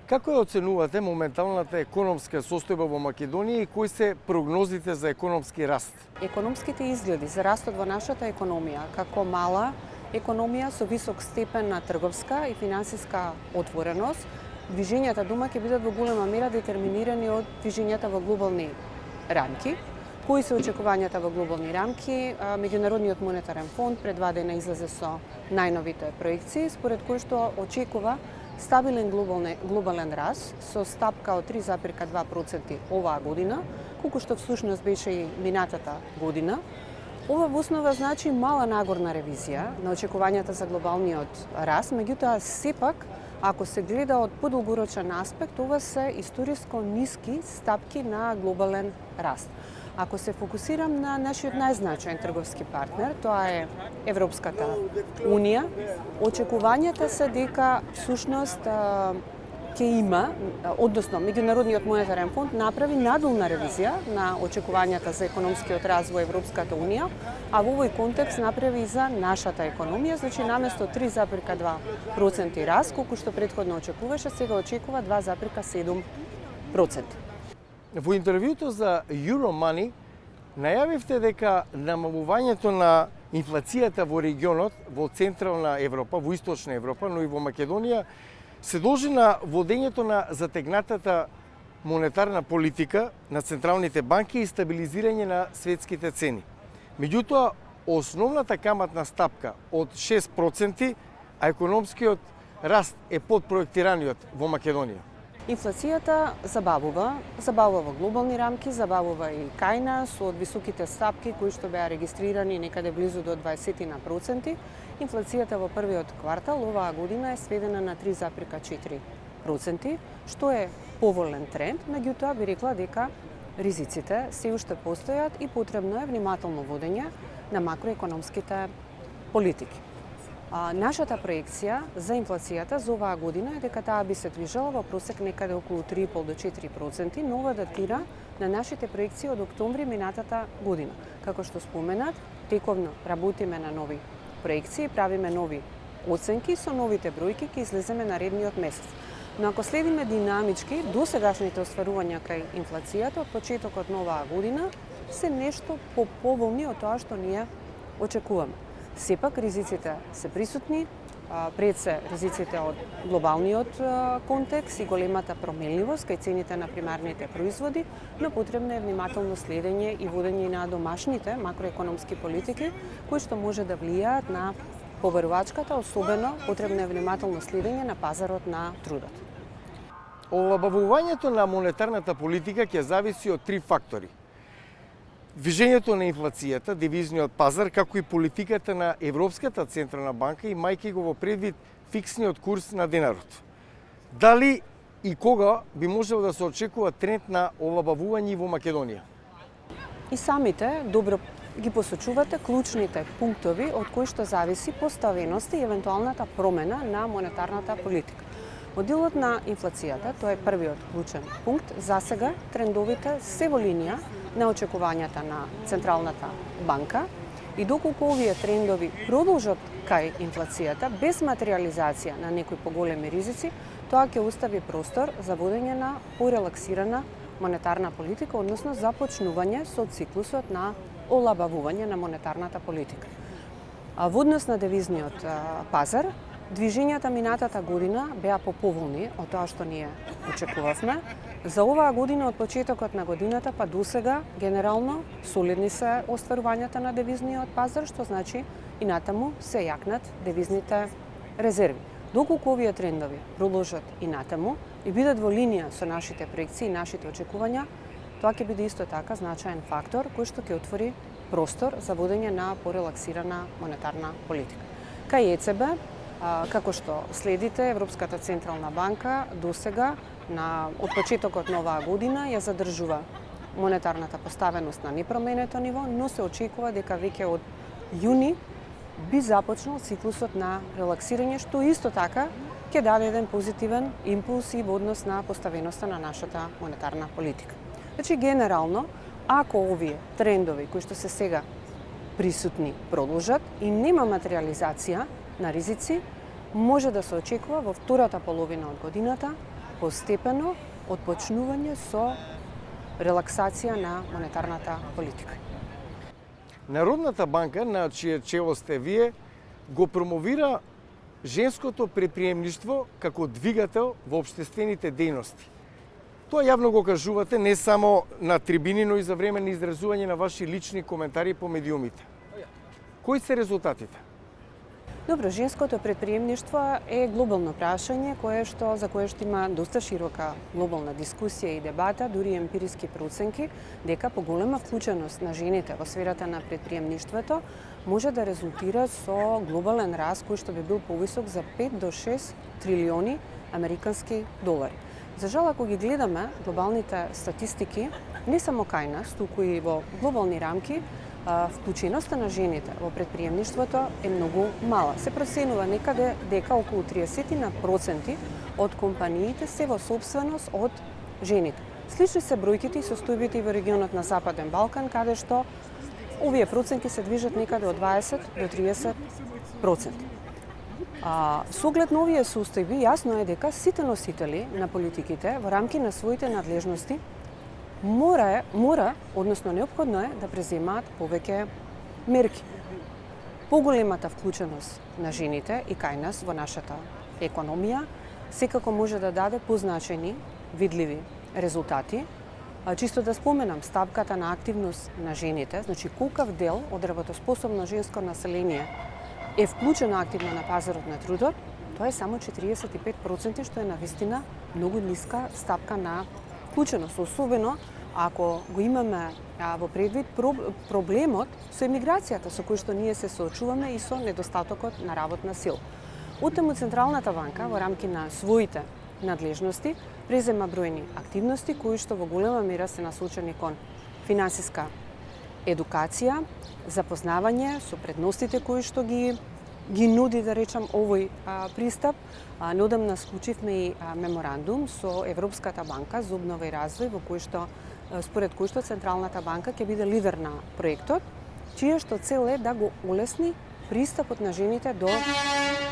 Како ја оценувате моменталната економска состојба во Македонија и кои се прогнозите за економски раст? Економските изгледи за растот во нашата економија, како мала економија со висок степен на трговска и финансиска отвореност, движењата дома ќе бидат во голема мера детерминирани од движењата во глобални рамки. Кои се очекувањата во глобални рамки? Меѓународниот монетарен фонд пред 2 дена излезе со најновите проекции, според кои што очекува стабилен глобален раст со стапка од 3,2% оваа година, колку што всушност беше и минатата година. Ова во основа значи мала нагорна ревизија на очекувањата за глобалниот раст, меѓутоа сепак, ако се гледа од подолгорочен аспект, ова се историско ниски стапки на глобален раст. Ако се фокусирам на нашиот најзначаен трговски партнер, тоа е Европската Унија, очекувањата се дека всушност ќе има, односно Меѓународниот монетарен фонд направи надолна ревизија на очекувањата за економскиот развој Европската Унија, а во овој контекст направи и за нашата економија, значи наместо 3,2% раст, колку што претходно очекуваше, сега очекува 2,7%. Во интервјуто за Euromoney најавивте дека намалувањето на инфлацијата во регионот, во Централна Европа, во Источна Европа, но и во Македонија, се должи на водењето на затегнатата монетарна политика на централните банки и стабилизирање на светските цени. Меѓутоа, основната каматна стапка од 6%, а економскиот раст е под проектираниот во Македонија. Инфлацијата забавува во глобални рамки, забавува и кај нас од високите стапки кои што беа регистрирани некаде близу до 20%. Инфлацијата во првиот квартал оваа година е сведена на 3,4%, што е поволен тренд, меѓутоа би рекла дека ризиците се уште постојат и потребно е внимателно водење на макроекономските политики. Нашата проекција за инфлацијата за оваа година е дека таа би се движела во просек некаде околу 3,5 до 4%, но ова датира на нашите проекции од октомври минатата година. Како што споменат, тековно работиме на нови проекции, правиме нови оценки, со новите бројки ќе излеземе наредниот месец. Но ако следиме динамички, досегашните остварувања кај инфлацијата од почетокот на оваа година се нешто поповолни од тоа што ние очекуваме. Сепак ризиците се присутни, пред се ризиците од глобалниот контекст и големата променливост кај цените на примарните производи, но потребно е внимателно следење и водење на домашните макроекономски политики, кои што може да влијаат на побарувачката, особено потребно е внимателно следење на пазарот на трудот. Олабавувањето на монетарната политика ќе зависи од 3 фактори. Движењето на инфлацијата, девизниот пазар, како и политиката на Европската централна банка, имајќи го во предвид фиксниот курс на денарот. Дали и кога би можел да се очекува тренд на олабавување во Македонија? И самите добро ги посочувате клучните пунктови од кои што зависи поставеноста и евентуалната промена на монетарната политика. Од делот на инфлацијата, тоа е првиот клучен пункт, засега трендовите се во линија на очекувањата на Централната банка и доколку овие трендови продолжат кај инфлацијата без материализација на некои поголеми ризици, тоа ќе остави простор за водење на порелаксирана монетарна политика, односно започнување со циклусот на олабавување на монетарната политика. Во однос на девизниот пазар, движењата минатата година беа поповолни од тоа што ние очекувавме. За оваа година од почетокот на годината па досега генерално солидни се остварувањата на девизниот пазар, што значи и натаму се јакнат девизните резерви. Доколку овие трендови продолжат и натаму и бидат во линија со нашите проекции и нашите очекувања, тоа ќе биде исто така значаен фактор кој што ќе отвори простор за водење на порелаксирана монетарна политика. Кај ЕЦБ, како што следите, Европската централна банка досега од почетокот на оваа година ја задржува монетарната поставеност на непроменето ниво, но се очекува дека веќе од јуни би започнал циклусот на релаксирање, што исто така ќе даде еден позитивен импулс и во однос на поставеноста на нашата монетарна политика. Значи, генерално, ако овие трендови кои што се сега присутни продолжат и нема материализација на ризици, може да се очекува во втората половина од годината постепено отпочнување со релаксација на монетарната политика. Народната банка, на чие чело сте вие, го промовира женското предприемништво како двигател во општествените дејности. Тоа јавно го кажувате не само на трибини, но и за време на изразување на ваши лични коментари по медиумите. Кои се резултатите? Добро, женското предприемништво е глобално прашање за кое што има доста широка глобална дискусија и дебата, дури емпириски проценки, дека поголема вклученост на жените во сферата на предприемништвото може да резултира со глобален раст кој што би бил повисок за 5 до 6 трилиони американски долари. За жал, ако ги гледаме глобалните статистики, не само кај нас, туку и во глобални рамки, вклученоста на жените во предприемништвото е многу мала. Се проценува некаде дека околу 30% од компаниите се во собственост од жените. Слични се бројките и состојбите и во регионот на Западен Балкан, каде што овие проценти се движат некаде од 20 до 30%. Со оглед на овие состојби, јасно е дека сите носители на политиките во рамки на своите надлежности односно неопходно е да преземаат повеќе мерки. Поголемата вклученост на жените и кај нас во нашата економија секако може да даде позначени, видливи резултати. Чисто да споменам стапката на активност на жените, значи колкав дел од работоспособно женско население е вклучено активно на пазарот на трудот, тоа е само 45%, што е навистина многу ниска стапка на вклученост, особено ако го имаме во предвид проблемот со емиграцијата со кој што ние се соочуваме и со недостатокот на работна сила. Оттаму Централната банка во рамки на своите надлежности презема бројни активности кои што во голема мера се насочени кон финансиска едукација, запознавање со предностите кои што ги нуди, да речам, овој пристап. Неодамна склучивме и меморандум со Европската банка за обнова и развој, според кој што Централната банка ќе биде лидер на проектот, чија што цел е да го улесни пристапот на жените до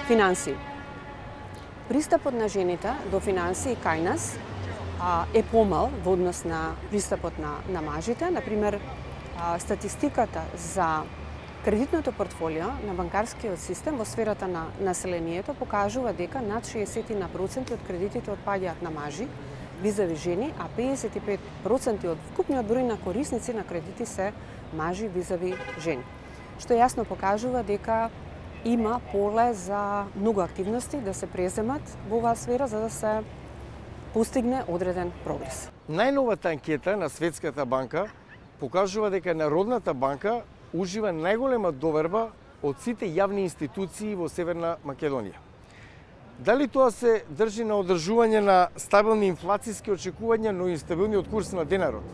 финансии. Пристапот на жените до финансии кај нас е помал во однос на пристапот на мажите. Например, статистиката за кредитното портфолио на банкарскиот систем во сферата на населението покажува дека над 60% од кредитите отпаѓаат на мажи визави жени, а 55% од вкупниот број на корисници на кредити се мажи визави жени. Што јасно покажува дека има поле за многу активности да се преземат во оваа сфера за да се постигне одреден прогрес. Најновата анкета на Светската банка покажува дека Народната банка ужива најголема доверба од сите јавни институции во Северна Македонија. Дали тоа се држи на одржување на стабилни инфлацијски очекувања, но и стабилниот курс на денарот?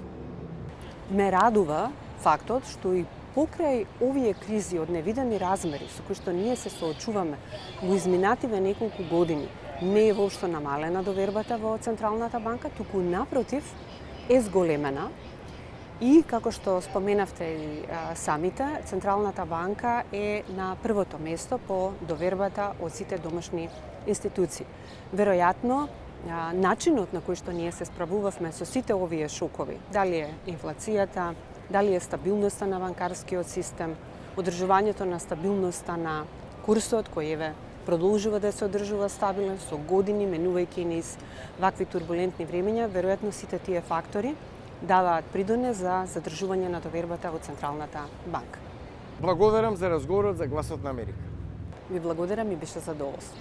Ме радува фактот што и покрај овие кризи од невидени размери со кои што ние се соочуваме во изминативе неколку години, не е воопшто намалена довербата во Централната банка, туку напротив е зголемена. И, како што споменавте и самите, Централната банка е на првото место по довербата од сите домашни институции. Веројатно, начинот на кој што ние се справувавме со сите овие шокови, дали е инфлацијата, дали е стабилноста на банкарскиот систем, одржувањето на стабилноста на курсот кој продолжува да се одржува стабилен со години, менувајќи низ вакви турбулентни времења, веројатно сите тие фактори даваат придонес за задржување на довербата во Централната банка. Благодарам за разговорот за Гласот на Америка. Ви благодарам и беше задоволство.